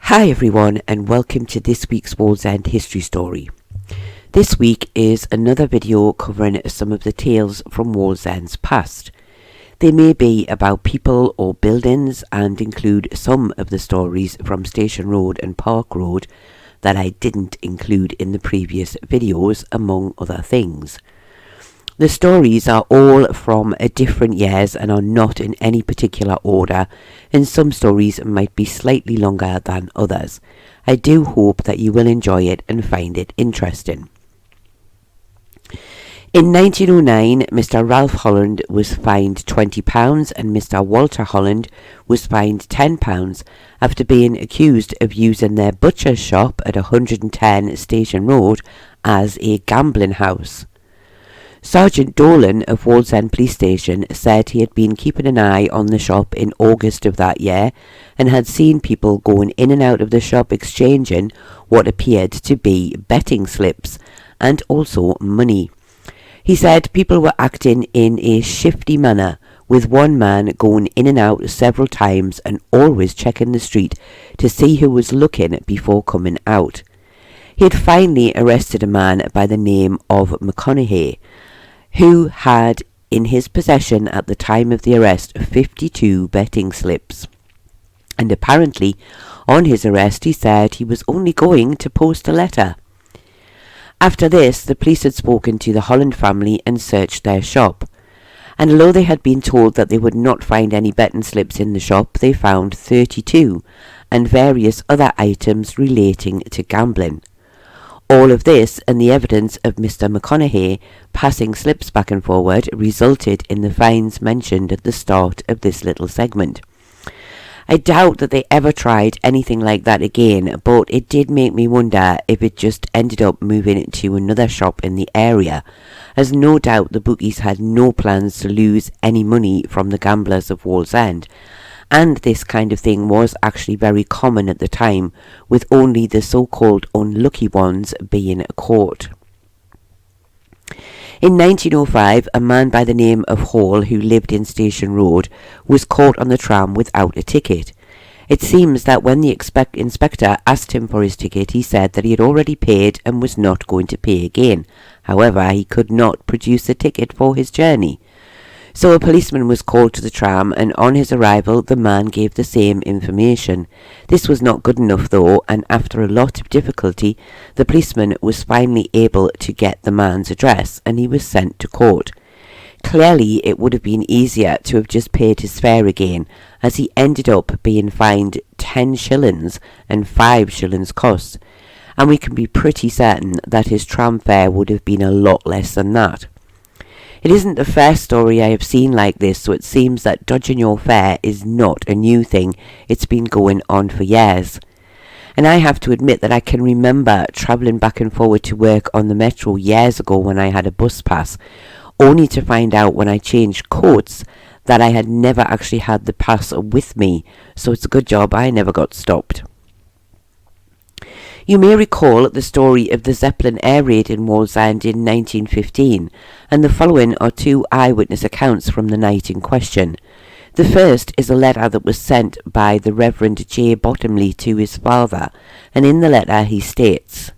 Hi everyone, and welcome to this week's Wallsend history story. This week is another video covering some of the tales from Wallsend's past. They may be about people or buildings and include some of the stories from Station Road and Park Road that I didn't include in the previous videos, among other things. The stories are all from different years and are not in any particular order, and some stories might be slightly longer than others. I do hope that you will enjoy it and find it interesting. In 1909, Mr. Ralph Holland was fined £20 and Mr. Walter Holland was fined £10 after being accused of using their butcher's shop at 110 Station Road as a gambling house. Sergeant Dolan of Wallsend Police Station said he had been keeping an eye on the shop in August of that year and had seen people going in and out of the shop exchanging what appeared to be betting slips and also money. He said people were acting in a shifty manner, with one man going in and out several times and always checking the street to see who was looking before coming out. He had finally arrested a man by the name of McConaughey, who had in his possession at the time of the arrest 52 betting slips. And apparently, on his arrest, he said he was only going to post a letter. After this, the police had spoken to the Holland family and searched their shop. And although they had been told that they would not find any betting slips in the shop, they found 32 and various other items relating to gambling. All of this and the evidence of Mr. McConaughey passing slips back and forward resulted in the fines mentioned at the start of this little segment. I doubt that they ever tried anything like that again, but it did make me wonder if it just ended up moving to another shop in the area, as no doubt the bookies had no plans to lose any money from the gamblers of Wallsend. And this kind of thing was actually very common at the time, with only the so-called unlucky ones being caught. In 1905, a man by the name of Hall, who lived in Station Road, was caught on the tram without a ticket. It seems that when the inspector asked him for his ticket, he said that he had already paid and was not going to pay again. However, he could not produce a ticket for his journey. So a policeman was called to the tram, and on his arrival the man gave the same information. This was not good enough though, and after a lot of difficulty the policeman was finally able to get the man's address and he was sent to court. Clearly it would have been easier to have just paid his fare again, as he ended up being fined 10 shillings and 5 shillings costs, and we can be pretty certain that his tram fare would have been a lot less than that. It isn't the first story I have seen like this, so it seems that dodging your fare is not a new thing. It's been going on for years. And I have to admit that I can remember travelling back and forward to work on the metro years ago when I had a bus pass, only to find out when I changed coats that I had never actually had the pass with me, so it's a good job I never got stopped. You may recall the story of the Zeppelin air raid in Wallsend in 1915, and the following are two eyewitness accounts from the night in question. The first is a letter that was sent by the Reverend J. Bottomley to his father, and in the letter he states,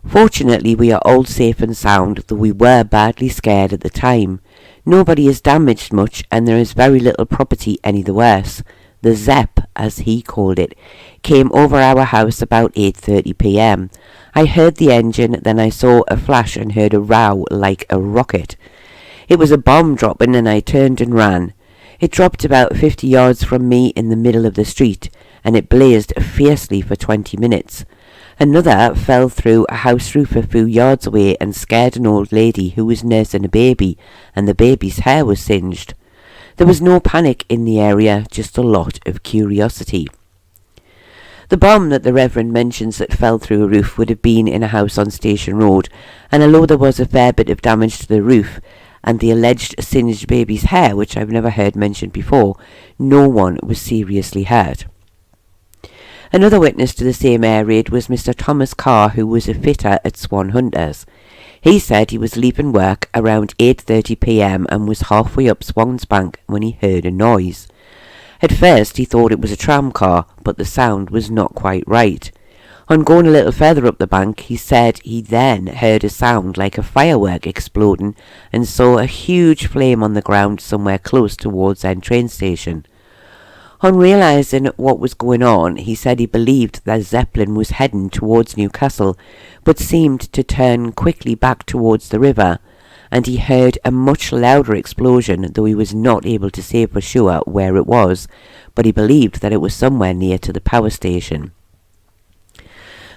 "Fortunately we are all safe and sound, though we were badly scared at the time. Nobody is damaged much, and there is very little property any the worse. The Zepp, as he called it, came over our house about 8:30 p.m. I heard the engine, then I saw a flash and heard a row like a rocket. It was a bomb dropping, and I turned and ran. It dropped about 50 yards from me in the middle of the street, and it blazed fiercely for 20 minutes. Another fell through a house roof a few yards away and scared an old lady who was nursing a baby, and the baby's hair was singed. There was no panic in the area, just a lot of curiosity." The bomb that the Reverend mentions that fell through a roof would have been in a house on Station Road, and although there was a fair bit of damage to the roof and the alleged singed baby's hair, which I've never heard mentioned before, no one was seriously hurt. Another witness to the same air raid was Mr. Thomas Carr, who was a fitter at Swan Hunters. He said he was leaving work around 8:30 p.m. and was halfway up Swan's Bank when he heard a noise. At first he thought it was a tram car, but the sound was not quite right. On going a little further up the bank, he said he then heard a sound like a firework exploding and saw a huge flame on the ground somewhere close to Wallsend train station. On realising what was going on, he said he believed that Zeppelin was heading towards Newcastle, but seemed to turn quickly back towards the river, and he heard a much louder explosion, though he was not able to say for sure where it was, but he believed that it was somewhere near to the power station.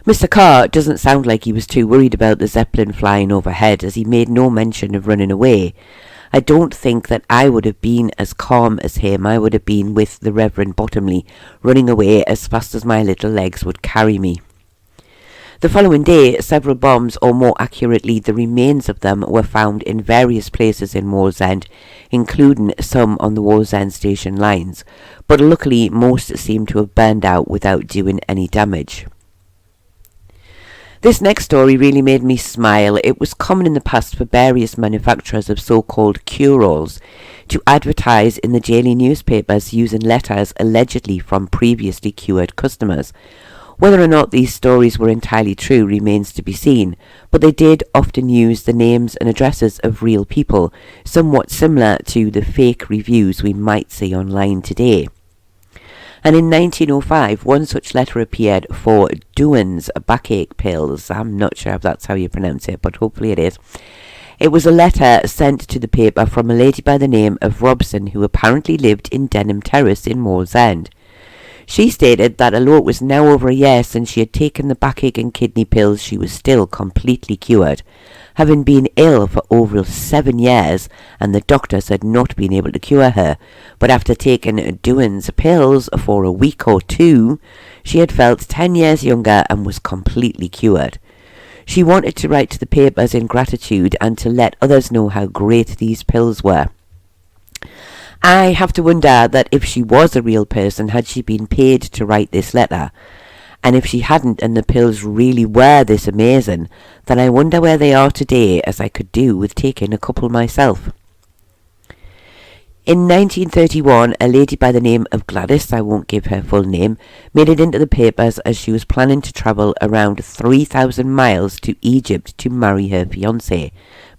Mr. Carr doesn't sound like he was too worried about the Zeppelin flying overhead, as he made no mention of running away. I don't think that I would have been as calm as him. I would have been with the Reverend Bottomley, running away as fast as my little legs would carry me. The following day, several bombs, or more accurately the remains of them, were found in various places in Wallsend, including some on the Wallsend station lines, but luckily most seemed to have burned out without doing any damage. This next story really made me smile. It was common in the past for various manufacturers of so-called cure-alls to advertise in the daily newspapers using letters allegedly from previously cured customers. Whether or not these stories were entirely true remains to be seen, but they did often use the names and addresses of real people, somewhat similar to the fake reviews we might see online today. And in 1905, one such letter appeared for Douin's backache pills. I'm not sure if that's how you pronounce it, but hopefully it is. It was a letter sent to the paper from a lady by the name of Robson, who apparently lived in Denham Terrace in Wallsend. She stated that although it was now over a year since she had taken the backache and kidney pills, she was still completely cured, having been ill for over 7 years, and the doctors had not been able to cure her. But after taking Douin's pills for a week or two, she had felt 10 years younger and was completely cured. She wanted to write to the papers in gratitude and to let others know how great these pills were. I have to wonder that if she was a real person, had she been paid to write this letter? And if she hadn't and the pills really were this amazing, then I wonder where they are today, as I could do with taking a couple myself. In 1931, a lady by the name of Gladys, I won't give her full name, made it into the papers as she was planning to travel around 3,000 miles to Egypt to marry her fiancé,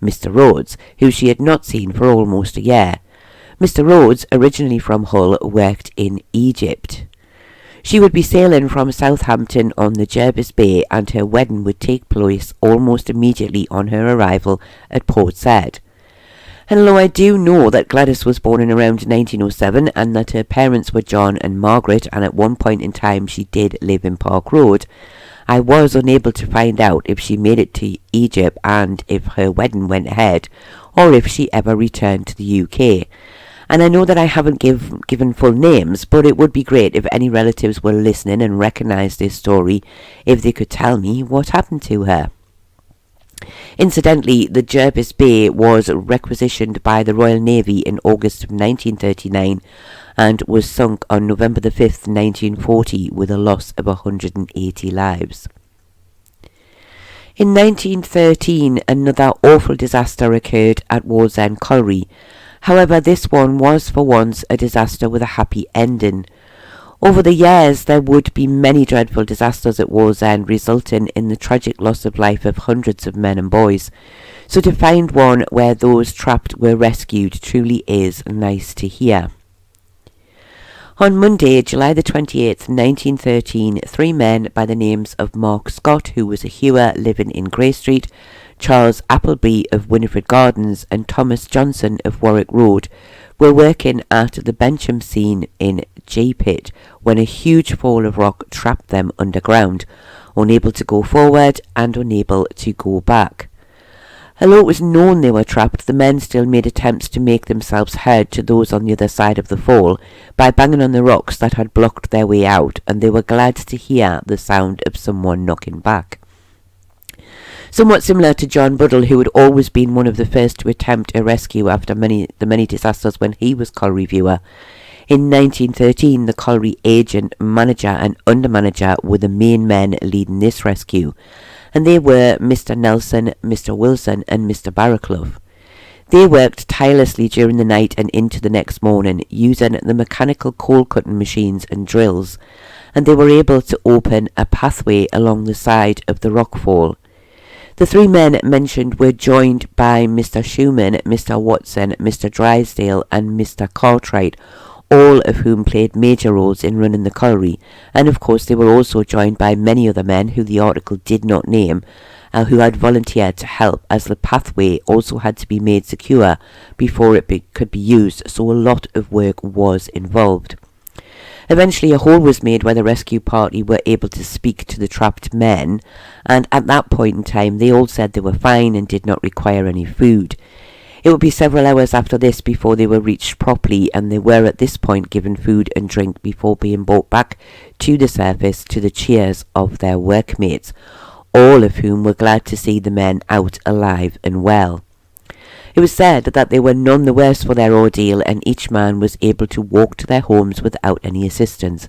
Mr. Rhodes, who she had not seen for almost a year. Mr. Rhodes, originally from Hull, worked in Egypt. She would be sailing from Southampton on the Jervis Bay, and her wedding would take place almost immediately on her arrival at Port Said. And although I do know that Gladys was born in around 1907 and that her parents were John and Margaret, and at one point in time she did live in Park Road, I was unable to find out if she made it to Egypt and if her wedding went ahead, or if she ever returned to the UK. And I know that I haven't given full names, but it would be great if any relatives were listening and recognised this story, if they could tell me what happened to her. Incidentally, the Jervis Bay was requisitioned by the Royal Navy in August of 1939 and was sunk on November the 5th, 1940, with a loss of 180 lives. In 1913, another awful disaster occurred at Wallsend Colliery. However, this one was for once a disaster with a happy ending. Over the years, there would be many dreadful disasters at Wallsend, resulting in the tragic loss of life of hundreds of men and boys. So to find one where those trapped were rescued truly is nice to hear. On Monday, July the 28th, 1913, 3 men by the names of Mark Scott, who was a hewer living in Grey Street, Charles Appleby of Winifred Gardens, and Thomas Johnson of Warwick Road were working at the Bentham scene in J-Pit when a huge fall of rock trapped them underground, unable to go forward and unable to go back. Although it was known they were trapped, the men still made attempts to make themselves heard to those on the other side of the fall by banging on the rocks that had blocked their way out, and they were glad to hear the sound of someone knocking back. Somewhat similar to John Buddle, who had always been one of the first to attempt a rescue after the many disasters when he was colliery viewer. In 1913, the colliery agent, manager and under-manager were the main men leading this rescue, and they were Mr. Nelson, Mr. Wilson and Mr. Barraclough. They worked tirelessly during the night and into the next morning, using the mechanical coal-cutting machines and drills, and they were able to open a pathway along the side of the rockfall. The three men mentioned were joined by Mr. Schumann, Mr. Watson, Mr. Drysdale and Mr. Cartwright, all of whom played major roles in running the colliery, and of course they were also joined by many other men who the article did not name, who had volunteered to help, as the pathway also had to be made secure before it could be used, so a lot of work was involved. Eventually a hole was made where the rescue party were able to speak to the trapped men, and at that point in time they all said they were fine and did not require any food. It would be several hours after this before they were reached properly, and they were at this point given food and drink before being brought back to the surface to the cheers of their workmates, all of whom were glad to see the men out alive and well. It was said that they were none the worse for their ordeal, and each man was able to walk to their homes without any assistance.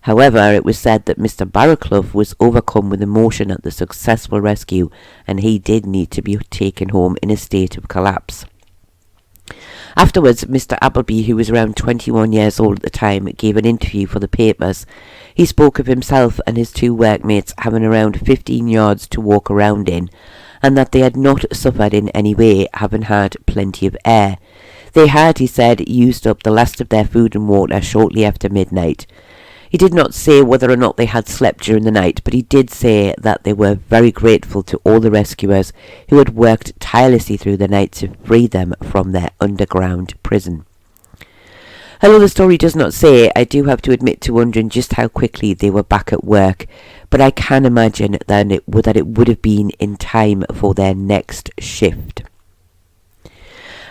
However, it was said that Mr. Barraclough was overcome with emotion at the successful rescue, and he did need to be taken home in a state of collapse. Afterwards, Mr. Appleby, who was around 21 years old at the time, gave an interview for the papers. He spoke of himself and his two workmates having around 15 yards to walk around in, and that they had not suffered in any way, having had plenty of air. They had, he said, used up the last of their food and water shortly after midnight. He did not say whether or not they had slept during the night, but he did say that they were very grateful to all the rescuers who had worked tirelessly through the night to free them from their underground prison. Although the story does not say, I do have to admit to wondering just how quickly they were back at work, but I can imagine that it would have been in time for their next shift.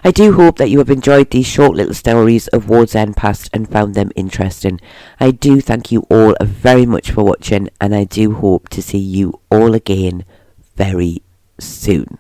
I do hope that you have enjoyed these short little stories of Wallsend past and found them interesting. I do thank you all very much for watching, and I do hope to see you all again very soon.